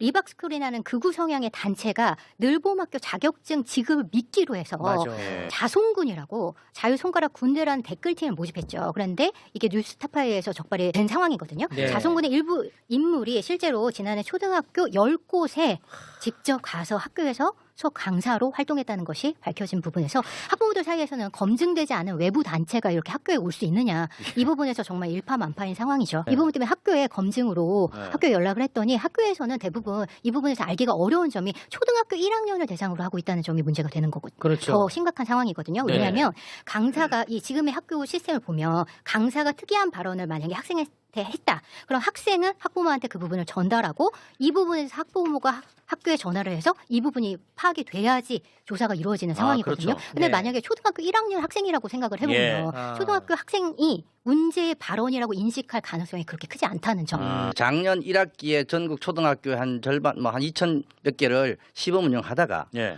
리박스쿨이라는 극우 성향의 단체가 늘봄학교 자격증 지급을 미끼로 해서 맞아. 예. 자손군이라고 자유손가락 군대라는 댓글팀을 모집했죠. 그런데 이게 뉴스타파에 의해서 적발이 된 상황이거든요. 네. 자손군의 일부 인물이 실제로 지난해 초등학교 10곳에 직접 가서 학교에서 수업 강사로 활동했다는 것이 밝혀진 부분에서 학부모들 사이에서는 검증되지 않은 외부 단체가 이렇게 학교에 올 수 있느냐, 이 부분에서 정말 일파만파인 상황이죠. 네. 이 부분 때문에 학교에 검증으로 네. 학교에 연락을 했더니 학교에서는 대부분 이 부분에서 알기가 어려운 점이 초등학교 1학년을 대상으로 하고 있다는 점이 문제가 되는 거고 그렇죠. 더 심각한 상황이거든요. 네. 왜냐하면 강사가 이 지금의 학교 시스템을 보면 강사가 특이한 발언을 만약에 학생한테 했다. 그럼 학생은 학부모한테 그 부분을 전달하고 이 부분에서 학부모가 학교에 전화를 해서 이 부분이 파악이 돼야지 조사가 이루어지는 상황이거든요. 그렇죠. 근데 네. 만약에 초등학교 1학년 학생이라고 생각을 해보면 예. 아. 초등학교 학생이 문제의 발언이라고 인식할 가능성이 그렇게 크지 않다는 점. 작년 1학기에 전국 초등학교 한 절반 뭐 한 2천 몇 개를 시범 운영하다가 예.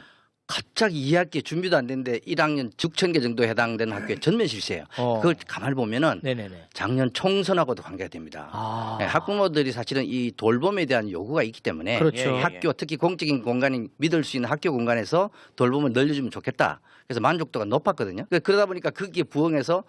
갑자기 2학기에 준비도 안 됐는데 1학년 6천 개 정도 해당되는 학교에 전면 실시해요. 그걸 가만히 보면은 네네네. 작년 총선하고도 관계가 됩니다. 아. 네, 학부모들이 사실은 이 돌봄에 대한 요구가 있기 때문에 그렇죠. 예, 예. 학교 특히 공적인 공간이 믿을 수 있는 학교 공간에서 돌봄을 늘려주면 좋겠다. 그래서 만족도가 높았거든요. 그러다 보니까 거기에 부응해서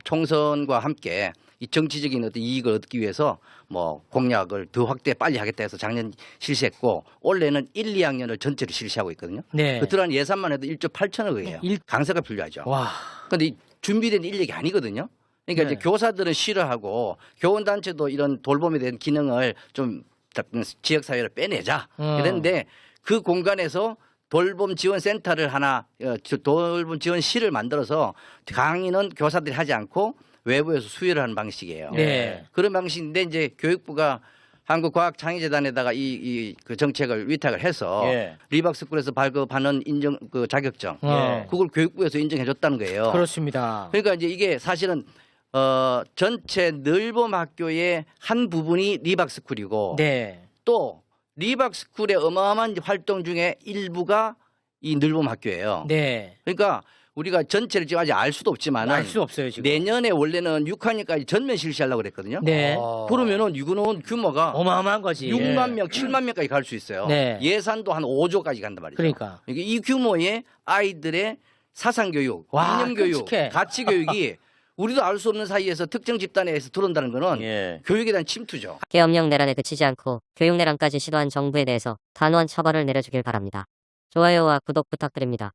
총선과 함께 이 정치적인 어떤 이익을 얻기 위해서 뭐 공약을 더 확대 빨리 하겠다 해서 작년 실시했고 올해는 1, 2학년을 전체로 실시하고 있거든요. 네. 그 들어간 예산만 해도 1조 8천억이에요. 일- 강사가 필요하죠. 와. 그런데 준비된 인력이 아니거든요. 그러니까 네. 이제 교사들은 싫어하고 교원단체도 이런 돌봄에 대한 기능을 좀 지역사회를 빼내자. 그런데 그 공간에서 돌봄 지원 센터를 하나, 돌봄 지원실을 만들어서 강의는 교사들이 하지 않고 외부에서 수요를 하는 방식이에요. 네. 그런 방식인데 이제 교육부가 한국과학창의재단에다가 그 정책을 위탁을 해서 예. 리박스쿨에서 발급하는 인정 그 자격증 예. 그걸 교육부에서 인정해줬다는 거예요. 그렇습니다. 그러니까 이제 이게 사실은 전체 늘봄 학교의 한 부분이 리박스쿨이고 네. 또 리박스쿨의 어마어마한 활동 중에 일부가 이 늘봄 학교예요. 네. 그러니까 우리가 전체를 지금 아직 알 수도 없지만 알 수 없어요 지금. 내년에 원래는 6학년까지 전면 실시하려고 그랬거든요. 네. 그러면은 이거는 규모가 어마어마한 거지. 6만 명, 7만 명까지 갈 수 있어요. 네. 예산도 한 5조까지 간단 말이죠. 그러니까. 이 규모의 아이들의 사상 교육, 와, 이념 교육, 끔찍해. 가치 교육이 우리도 알 수 없는 사이에서 특정 집단에서 들어온다는 거는 예. 교육에 대한 침투죠. 계엄령 내란에 그치지 않고 교육내란까지 시도한 정부에 대해서 단호한 처벌을 내려주길 바랍니다. 좋아요와 구독 부탁드립니다.